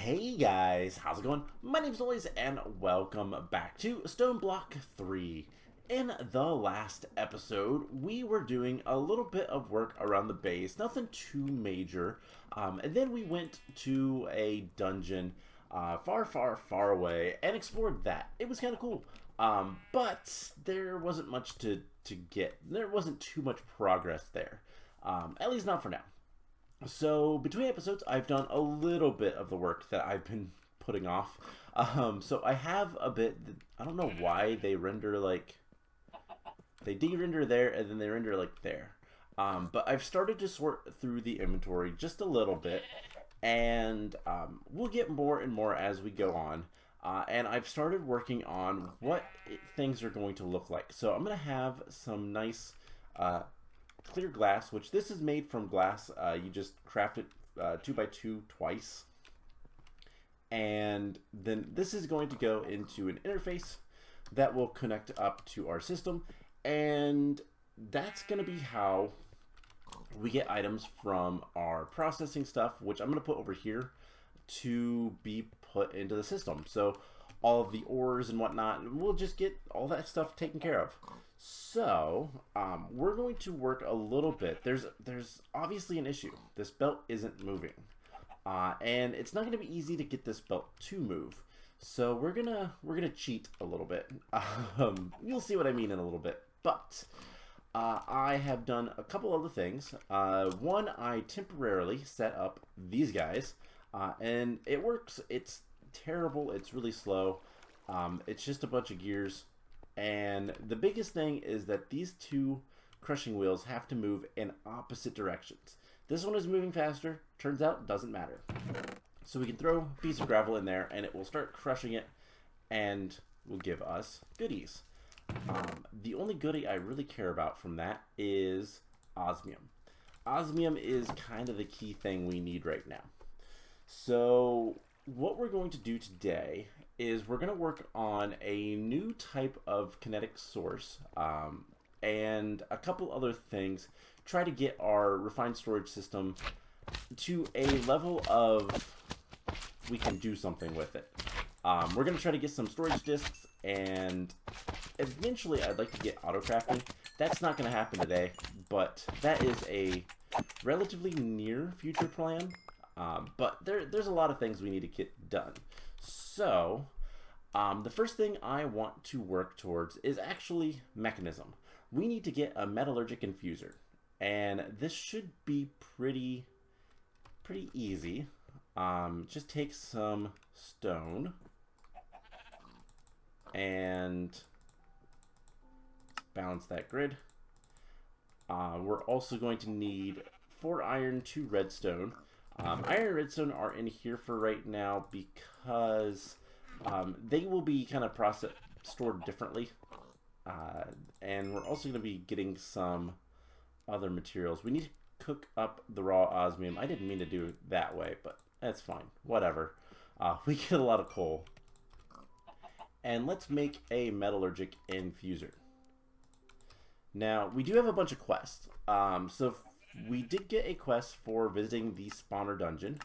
Hey guys, how's it going? My name's Noise and welcome back to Stoneblock 3. In the last episode, we were doing a little bit of work around the base, nothing too major, and then we went to a dungeon far away and explored that. It was kind of cool, but there wasn't much to get. There wasn't too much progress there, at least not for now. So between episodes, I've done a little bit of the work that I've been putting off. So I have a bit. I don't know why they render like they de-render there and then they render like there. But I've started to sort through the inventory just a little bit, and we'll get more and more as we go on. And I've started working on what things are going to look like. So I'm gonna have some nice. Clear glass, which this is made from glass. You just craft it 2x2 twice, and then this is going to go into an interface that will connect up to our system, and that's going to be how we get items from our processing stuff, which I'm going to put over here to be put into the system. So all of the ores and whatnot, we'll just get all that stuff taken care of. So we're going to work a little bit. There's obviously an issue. This belt isn't moving, and it's not going to be easy to get this belt to move. So we're gonna cheat a little bit. You'll see what I mean in a little bit. But I have done a couple other things. One, I temporarily set up these guys, and it works. It's terrible. It's really slow. It's just a bunch of gears. And the biggest thing is that these two crushing wheels have to move in opposite directions. This one is moving faster. Turns out, doesn't matter. So we can throw a piece of gravel in there and it will start crushing it and will give us goodies. The only goodie I really care about from that is osmium. Osmium is kind of the key thing we need right now. So what we're going to do today is we're going to work on a new type of kinetic source and a couple other things. Try to get our refined storage system to a level of we can do something with it. We're going to try to get some storage disks, and eventually I'd like to get auto crafting. That's not going to happen today, but that is a relatively near future plan. But there's a lot of things we need to get done. So, the first thing I want to work towards is actually mechanism. We need to get a metallurgic infuser, and this should be pretty easy. Just take some stone and balance that grid. We're also going to need 4 iron, 2 redstone. Iron and redstone are in here for right now because they will be kind of stored differently. And we're also going to be getting some other materials. We need to cook up the raw osmium. I didn't mean to do it that way, but that's fine. Whatever. We get a lot of coal. And let's make a metallurgic infuser. Now, we do have a bunch of quests. So we did get a quest for visiting the spawner dungeon,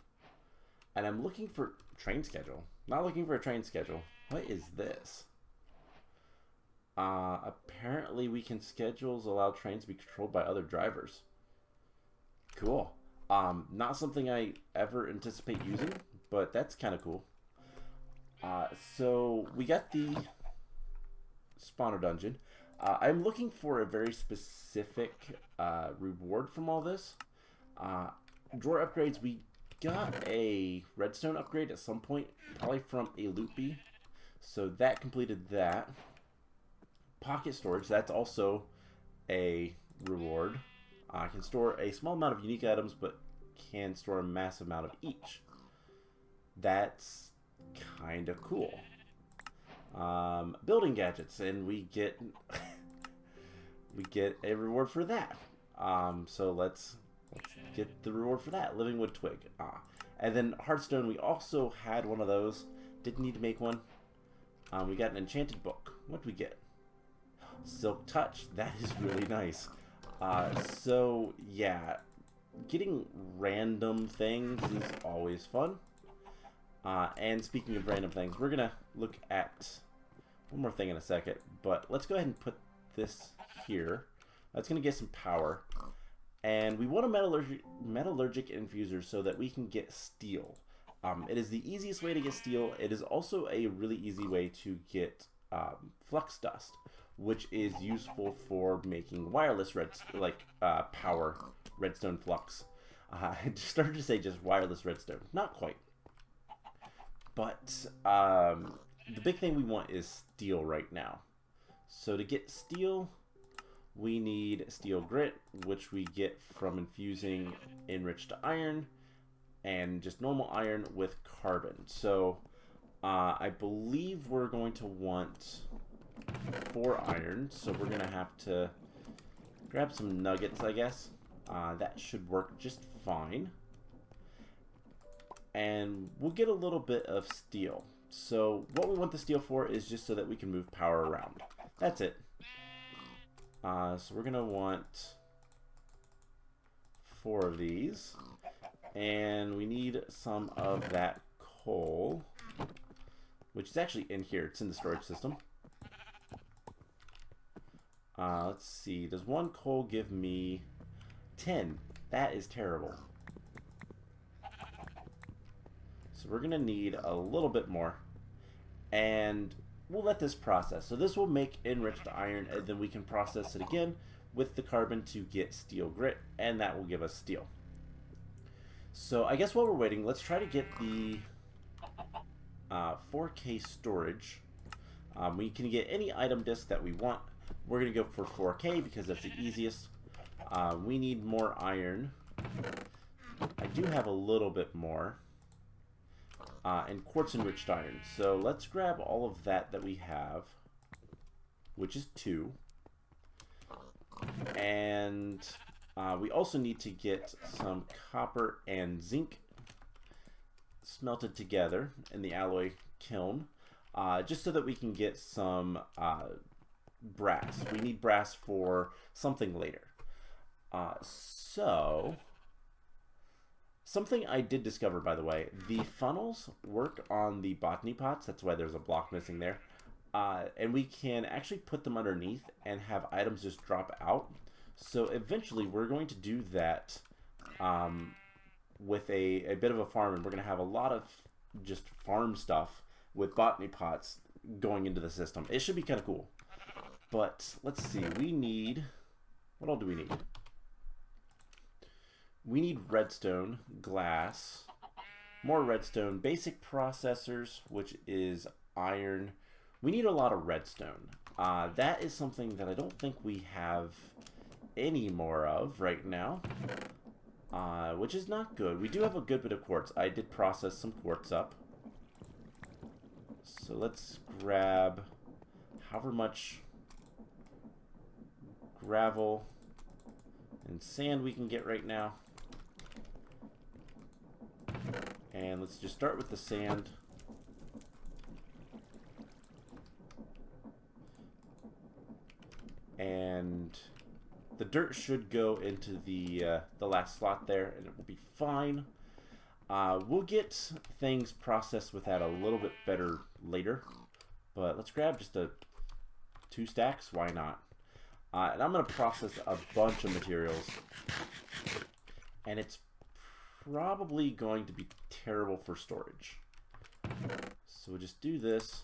and I'm looking for train schedule. Not looking for a train schedule. What is this? Apparently we can schedules allow trains to be controlled by other drivers. Cool. Not something I ever anticipate using, but that's kind of cool. So we got the spawner dungeon. I'm looking for a very specific reward from all this. Drawer upgrades, we got a redstone upgrade at some point, probably from a loot bee. So that completed that. Pocket storage, that's also a reward. I can store a small amount of unique items, but can store a massive amount of each. That's kind of cool. Building gadgets, and we get a reward for that. So let's get the reward for that. Living wood twig. And then Hearthstone, we also had one of those. Didn't need to make one. We got an enchanted book. What did we get? Silk touch. That is really nice. So yeah, getting random things is always fun. And speaking of random things, we're going to look at one more thing in a second. But let's go ahead and put this here. That's going to get some power. And we want a metallurgic infuser so that we can get steel. It is the easiest way to get steel. It is also a really easy way to get flux dust, which is useful for making wireless power redstone flux. I started to say just wireless redstone. Not quite. But the big thing we want is steel right now. So to get steel, we need steel grit, which we get from infusing enriched iron and just normal iron with carbon. So I believe we're going to want 4 iron, so we're going to have to grab some nuggets, I guess. That should work just fine. And we'll get a little bit of steel. So what we want the steel for is just so that we can move power around. That's it. So we're going to want 4 of these. And we need some of that coal, which is actually in here. It's in the storage system. Let's see. Does 1 coal give me 10? That is terrible. So we're going to need a little bit more. And we'll let this process. So this will make enriched iron, and then we can process it again with the carbon to get steel grit, and that will give us steel. So I guess while we're waiting, let's try to get the 4K storage. We can get any item disk that we want. We're going to go for 4K because that's the easiest. We need more iron. I do have a little bit more. And quartz enriched iron. So let's grab all of that we have, which is 2. And we also need to get some copper and zinc smelted together in the alloy kiln, just so that we can get some brass. We need brass for something later. Something I did discover, by the way, the funnels work on the botany pots. That's why there's a block missing there. And we can actually put them underneath and have items just drop out. So eventually we're going to do that with a bit of a farm, and we're going to have a lot of just farm stuff with botany pots going into the system. It should be kind of cool. But let's see, we need... What all do we need? We need redstone, glass, more redstone, basic processors, which is iron. We need a lot of redstone. That is something that I don't think we have any more of right now, which is not good. We do have a good bit of quartz. I did process some quartz up. So let's grab however much gravel and sand we can get right now. And let's just start with the sand. And the dirt should go into the last slot there, and it will be fine. We'll get things processed with that a little bit better later. But let's grab just 2 stacks. Why not? And I'm going to process a bunch of materials. And it's probably going to be terrible for storage. So we'll just do this.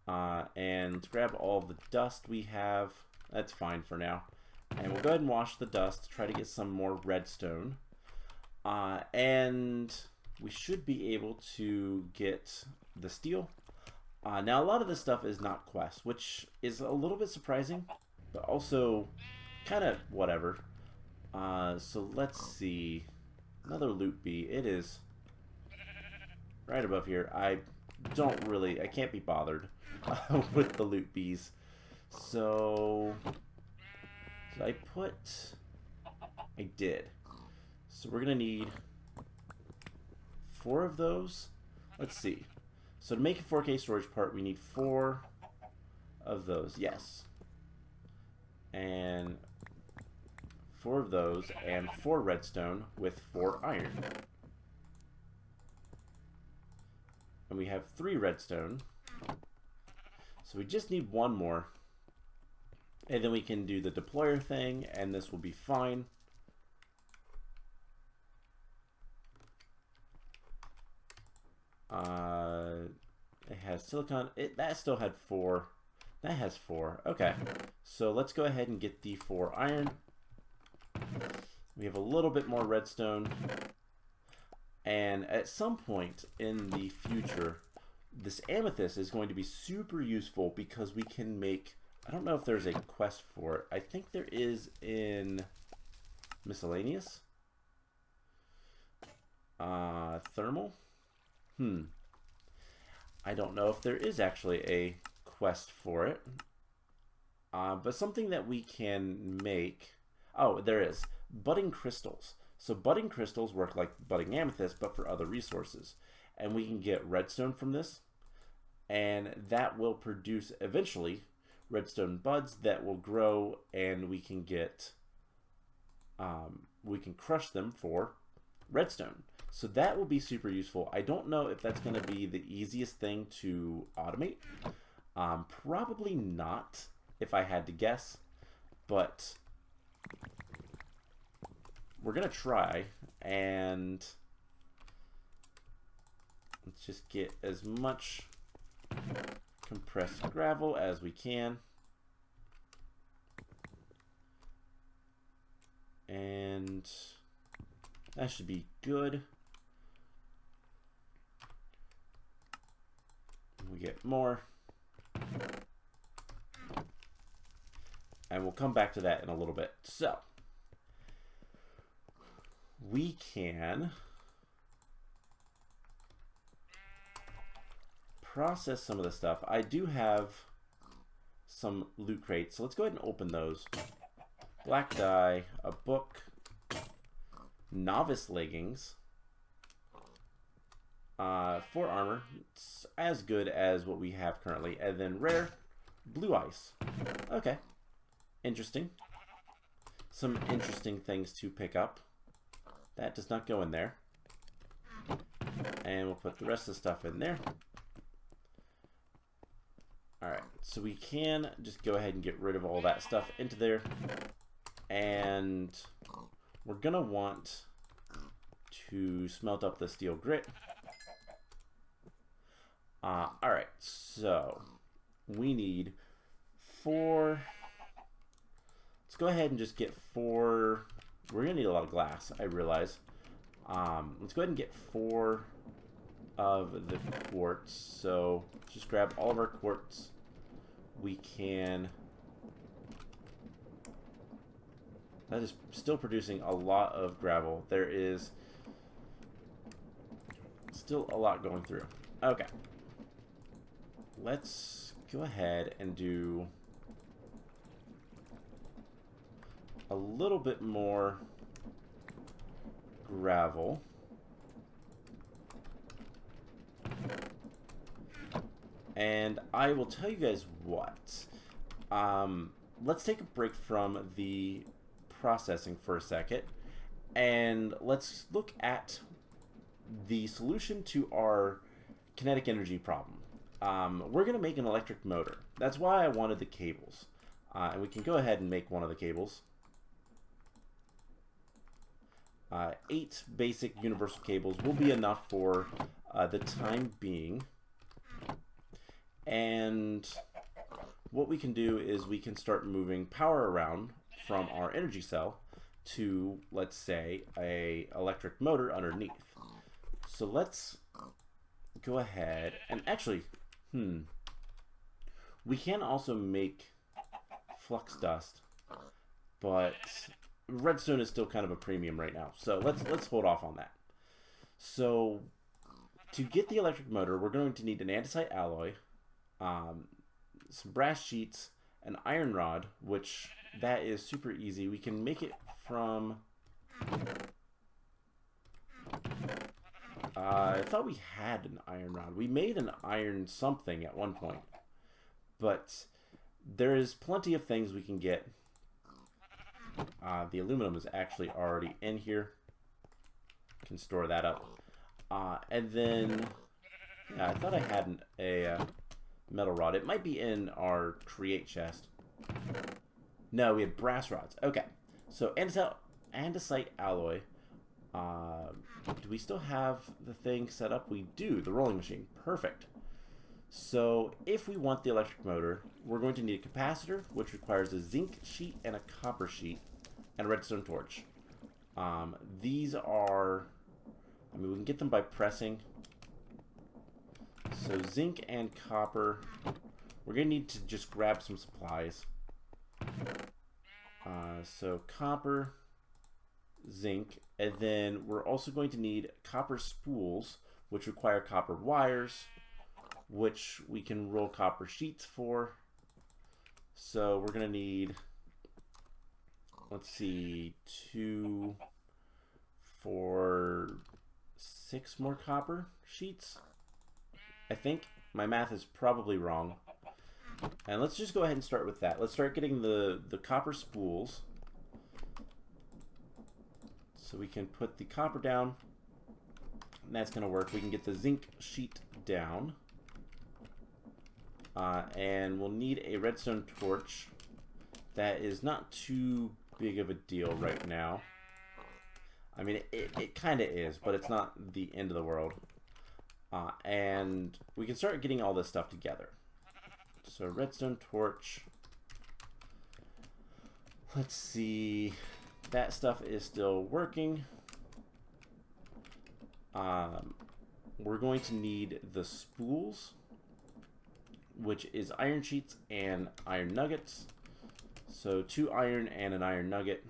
And grab all the dust we have. That's fine for now. And we'll go ahead and wash the dust. Try to get some more redstone. And we should be able to get the steel. Now, a lot of this stuff is not quests, which is a little bit surprising, but also kind of whatever. So let's see. Another loot bee. It is right above here. I can't be bothered with the loot bees. So I did. So we're going to need 4 of those. Let's see. So to make a 4K storage part, we need 4 of those. Yes. And 4 of those, and 4 redstone with 4 iron. And we have 3 redstone. So we just need 1 more. And then we can do the deployer thing, and this will be fine. It has silicon. That still had 4. That has 4. Okay. So let's go ahead and get the 4 iron. We have a little bit more redstone. And at some point in the future, this amethyst is going to be super useful because we can make... I don't know if there's a quest for it. I think there is in miscellaneous. Thermal? I don't know if there is actually a quest for it. But something that we can make... Oh, there is. Budding crystals. So budding crystals work like budding amethyst, but for other resources. And we can get redstone from this. And that will produce, eventually, redstone buds that will grow, and we can get... we can crush them for redstone. So that will be super useful. I don't know if that's going to be the easiest thing to automate. Probably not, if I had to guess. But we're going to try, and let's just get as much compressed gravel as we can. And that should be good. We get more. And we'll come back to that in a little bit. So, we can process some of the stuff. I do have some loot crates, so let's go ahead and open those. Black dye, a book, novice leggings, 4 armor, it's as good as what we have currently, and then rare, blue ice. Okay, interesting. Some interesting things to pick up. That does not go in there. And we'll put the rest of the stuff in there. Alright, so we can just go ahead and get rid of all that stuff into there. And we're going to want to smelt up the steel grit. Alright, so we need 4. Let's go ahead and just get 4. We're going to need a lot of glass, I realize. Let's go ahead and get 4 of the quartz. So just grab all of our quartz. We can... That is still producing a lot of gravel. There is still a lot going through. Okay. Let's go ahead and do a little bit more gravel. And I will tell you guys what. Let's take a break from the processing for a second, and let's look at the solution to our kinetic energy problem. We're going to make an electric motor. That's why I wanted the cables. And we can go ahead and make one of the cables. 8 basic universal cables will be enough for the time being. And what we can do is we can start moving power around from our energy cell to, let's say, a electric motor underneath. So let's go ahead and actually, we can also make flux dust, but redstone is still kind of a premium right now. So let's hold off on that. So to get the electric motor, we're going to need an andesite alloy, some brass sheets, an iron rod, which that is super easy. We can make it from... I thought we had an iron rod. We made an iron something at one point. But there is plenty of things we can get. The aluminum is actually already in here. Can store that up. And then Yeah, I thought I had a metal rod. It might be in our create chest. No, we had brass rods. Okay. So andesite alloy. Do we still have the thing set up? We do. The rolling machine. Perfect. So if we want the electric motor, we're going to need a capacitor, which requires a zinc sheet and a copper sheet, and a redstone torch. These are... I mean, we can get them by pressing. So zinc and copper. We're going to need to just grab some supplies. So copper, zinc, and then we're also going to need copper spools, which require copper wires, which we can roll copper sheets for. So we're going to need, let's see, 2, 4, 6 more copper sheets. I think my math is probably wrong. And let's just go ahead and start with that. Let's start getting the copper spools. So we can put the copper down. And that's going to work. We can get the zinc sheet down. And we'll need a redstone torch. That is not too big of a deal right now. I mean, it kind of is, but it's not the end of the world. And we can start getting all this stuff together. So redstone torch. Let's see. That stuff is still working. We're going to need the spools, which is iron sheets and iron nuggets. So 2 iron and an iron nugget.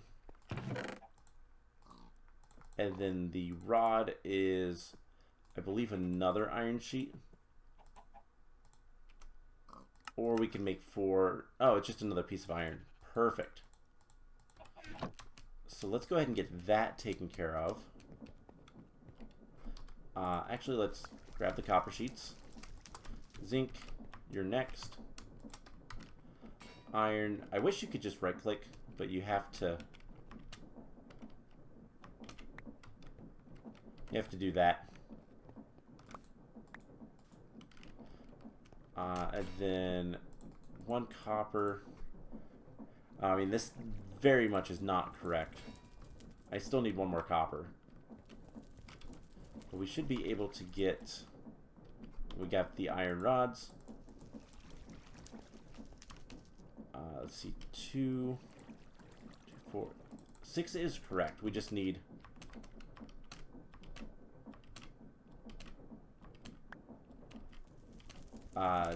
And then the rod is, I believe, another iron sheet. Or we can make 4. Oh, it's just another piece of iron. Perfect. So let's go ahead and get that taken care of. Actually, let's grab the copper sheets. Zinc, you're next. Iron. I wish you could just right click, but you have to do that. And then 1 copper. I mean, this very much is not correct. I still need 1 more copper. But we should be able to get... We got the iron rods. Let's see. 2, 4... 6 is correct. We just need...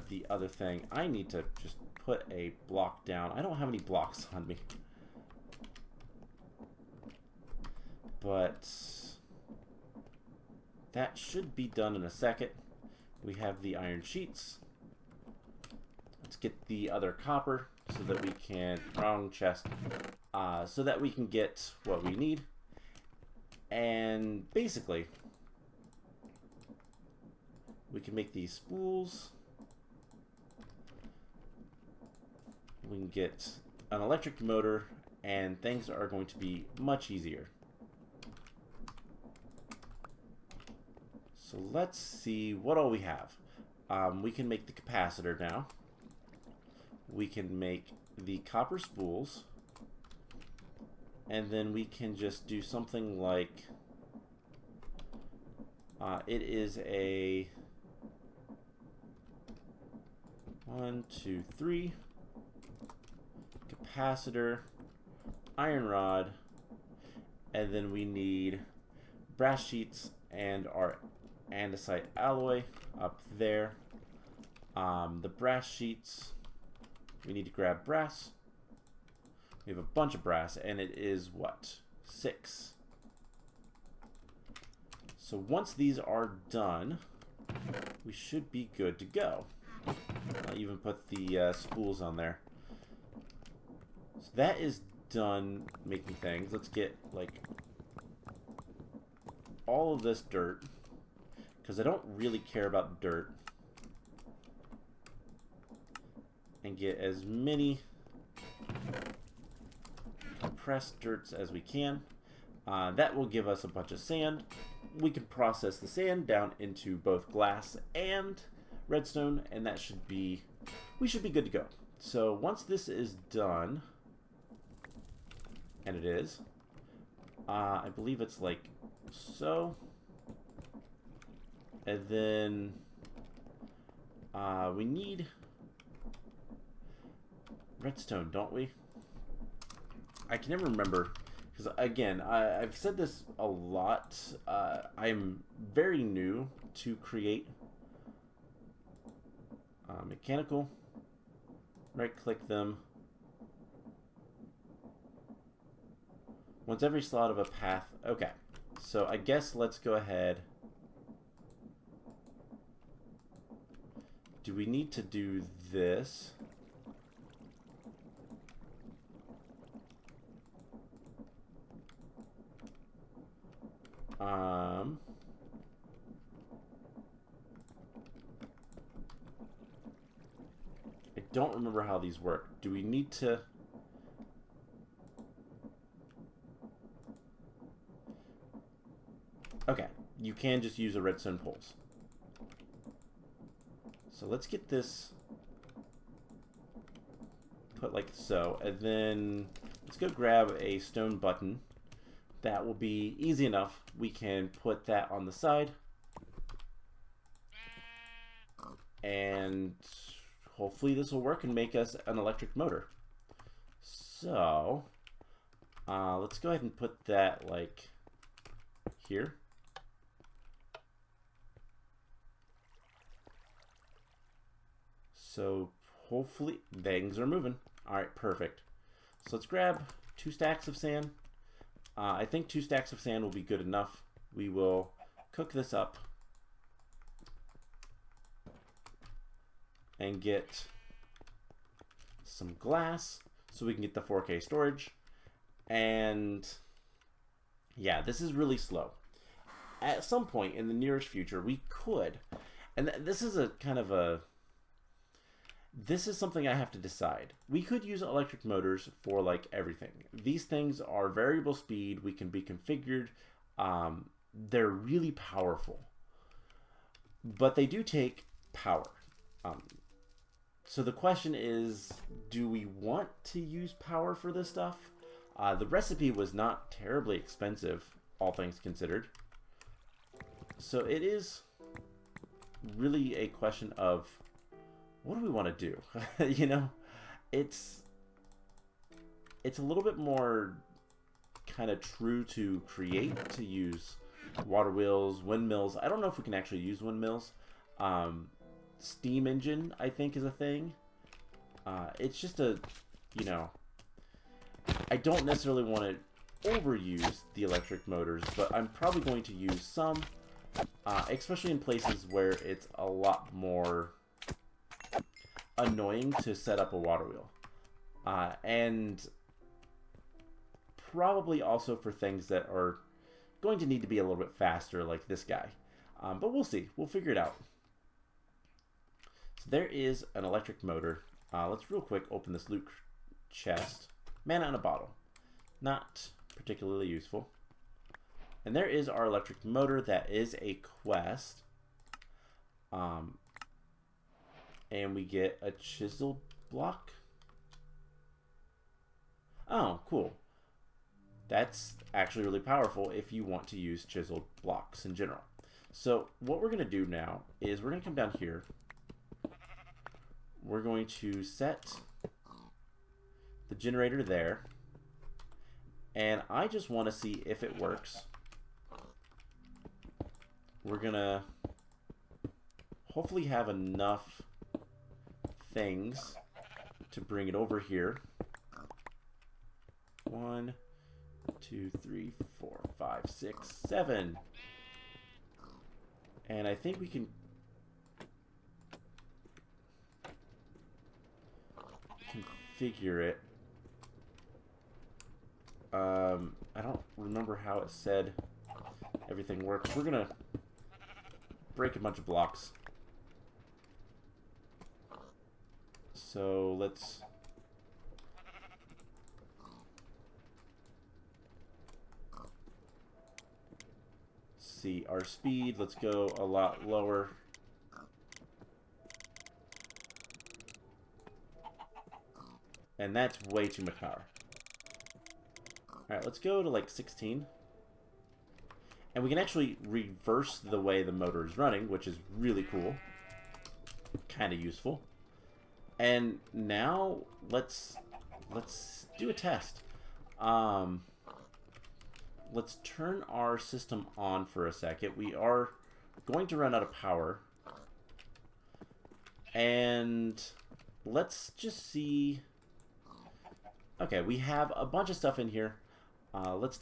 the other thing, I need to just put a block down. I don't have any blocks on me. But that should be done in a second. We have the iron sheets. Let's get the other copper so that we can, wrong chest, so that we can get what we need. And basically, we can make these spools. We can get an electric motor, and things are going to be much easier. So let's see what all we have. We can make the capacitor now. We can make the copper spools. And then we can just do something like... it is a... 1, 2, 3... capacitor, iron rod, and then we need brass sheets and our andesite alloy up there. The brass sheets, we need to grab brass. We have a bunch of brass, and it is what? 6. So once these are done, we should be good to go. I'll even put the spools on there. So that is done making things. Let's get, like, all of this dirt, because I don't really care about dirt. And get as many compressed dirts as we can. That will give us a bunch of sand. we can process the sand down into both glass and redstone, and that should be, we should be good to go. So once this is done, and it is, I believe it's like so, and then we need redstone, don't we? I can never remember, because again, I've said this a lot. I'm very new to create mechanical. Right click them. Once every slot of a path. Okay, so I guess let's go ahead. Do we need to do this? I don't remember how these work. Do we need to... Okay, you can just use a redstone poles. So let's get this put like so, and then let's go grab a stone button. That will be easy enough. We can put that on the side, and hopefully this will work and make us an electric motor. So let's go ahead and put that like here. So hopefully things are moving. All right, perfect. So let's grab 2 stacks of sand. I think 2 stacks of sand will be good enough. We will cook this up and get some glass so we can get the 4K storage. And yeah, this is really slow. At some point in the nearest future, we could, and this is a kind of a, this is something I have to decide. We could use electric motors for like everything. These things are variable speed. We can be configured. They're really powerful, but they do take power. So the question is, do we want to use power for this stuff? The recipe was not terribly expensive, all things considered. So it is really a question of, what do we want to do? You know, it's a little bit more kind of true to create to use water wheels, windmills. I don't know if we can actually use windmills. Steam engine, I think, is a thing. It's just a, you know, I don't necessarily want to overuse the electric motors, but I'm probably going to use some, especially in places where it's a lot more annoying to set up a water wheel, and probably also for things that are going to need to be a little bit faster, like this guy, but we'll see. We'll figure it out. So there is an electric motor. Let's real quick open this loot chest. Mana in a bottle, not particularly useful. And there is our electric motor. That is a quest. And we get a chisel block. Oh, cool. That's actually really powerful if you want to use chiseled blocks in general. So what we're going to do now is we're going to come down here. We're going to set the generator there. And I just want to see if it works. We're going to hopefully have enough things to bring it over here. 1, 2, 3, 4, 5, 6, 7. And I think we can configure it. I don't remember how it said everything works. We're gonna break a bunch of blocks. So let's see, our speed, let's go a lot lower. And that's way too much power. Alright, let's go to like 16. And we can actually reverse the way the motor is running, which is really cool. Kind of useful. And now let's do a test. Let's turn our system on for a second. We are going to run out of power. And let's just see. Okay, we have a bunch of stuff in here. Let's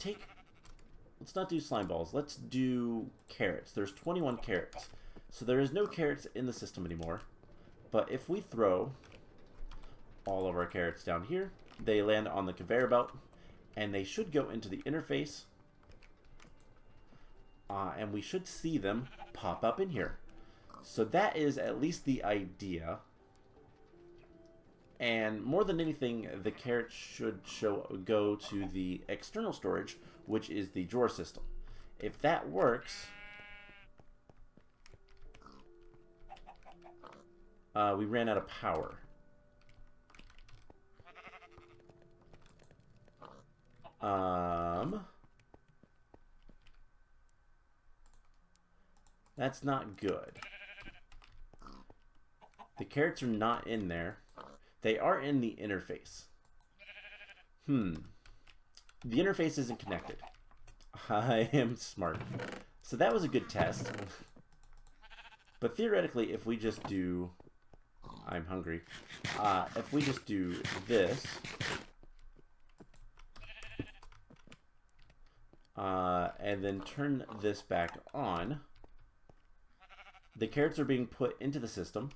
not do slime balls. Let's do carrots. There's 21 carrots. So there is no carrots in the system anymore. But if we throw all of our carrots down here, they land on the conveyor belt, and they should go into the interface. And we should see them pop up in here. So that is at least the idea. And more than anything, the carrots should go to the external storage, which is the drawer system. If that works, we ran out of power. That's not good. The carrots are not in there. They are in the interface. The interface isn't connected. I am smart. So that was a good test. But theoretically, if we just do... I'm hungry. If we just do this... and then turn this back on, the carrots are being put into the system.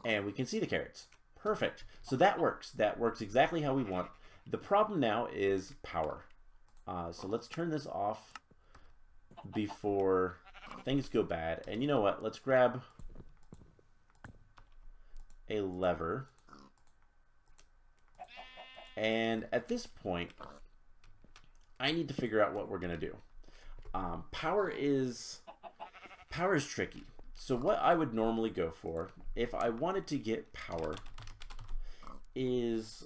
And we can see the carrots. Perfect. So that works. That works exactly how we want. The problem now is power. So let's turn this off before things go bad. And you know what? Let's grab a lever. And at this point, I need to figure out what we're going to do. Power is tricky. So what I would normally go for, if I wanted to get power, is,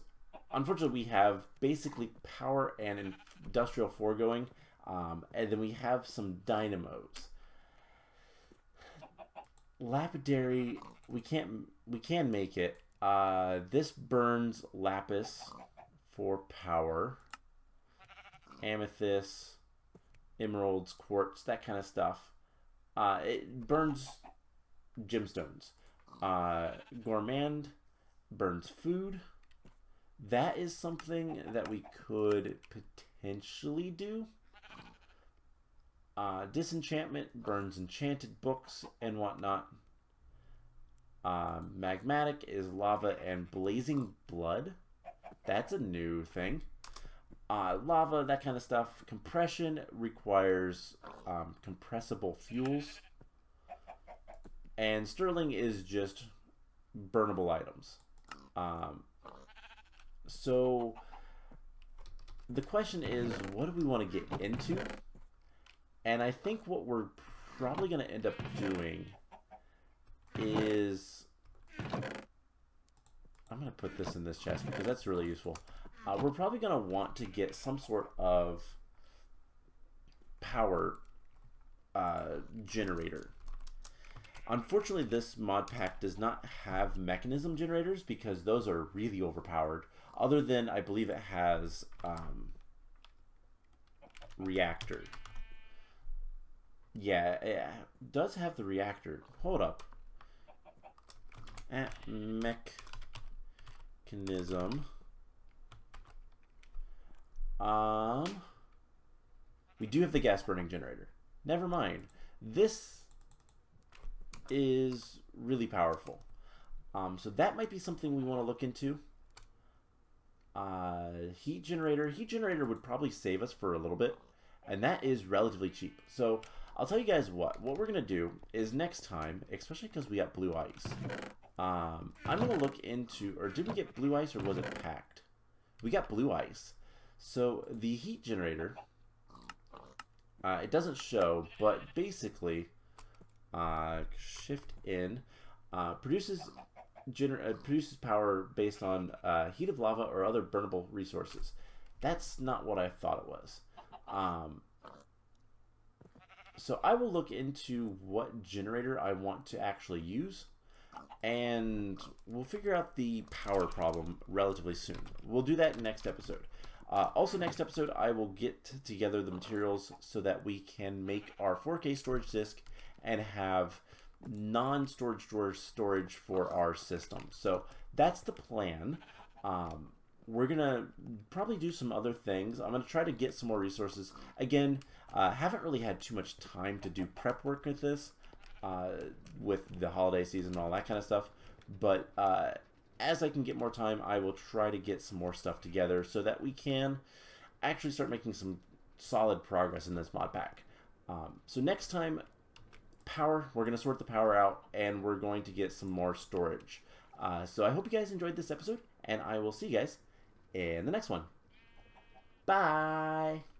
unfortunately, we have basically power and industrial foregoing, and then we have some dynamos. Lapidary, we can make it. This burns lapis for power. Amethyst, emeralds, quartz, that kind of stuff. It burns gemstones. Gourmand burns food. That is something that we could potentially do. Disenchantment burns enchanted books and whatnot. Magmatic is lava and blazing blood. That's a new thing. Lava, that kind of stuff. Compression requires compressible fuels. And sterling is just burnable items. So the question is, what do we want to get into? And I think what we're probably going to end up doing is... I'm going to put this in this chest because that's really useful. We're probably going to want to get some sort of power generator. Unfortunately, this mod pack does not have mechanism generators because those are really overpowered. Other than, I believe it has reactor. Yeah, it does have the reactor. Hold up. Mechanism. We do have the gas burning generator. Never mind. This is really powerful. So that might be something we want to look into. Heat generator. Heat generator would probably save us for a little bit. And that is relatively cheap. So I'll tell you guys what we're going to do is next time, especially because we got blue ice. I'm going to look into, or did we get blue ice or was it packed? We got blue ice. So the heat generator it doesn't show, but basically, shift in produces power based on heat of lava or other burnable resources. That's not what I thought it was. So I will look into what generator I want to actually use, and we'll figure out the power problem relatively soon. We'll do that next episode. Also, next episode, I will get together the materials so that we can make our 4K storage disk and have non-storage storage for our system. So that's the plan. We're gonna probably do some other things. I'm gonna try to get some more resources. Again, haven't really had too much time to do prep work with this, with the holiday season and all that kind of stuff. But as I can get more time, I will try to get some more stuff together so that we can actually start making some solid progress in this mod pack. So next time, power, we're going to sort the power out, and we're going to get some more storage. So I hope you guys enjoyed this episode, and I will see you guys in the next one. Bye!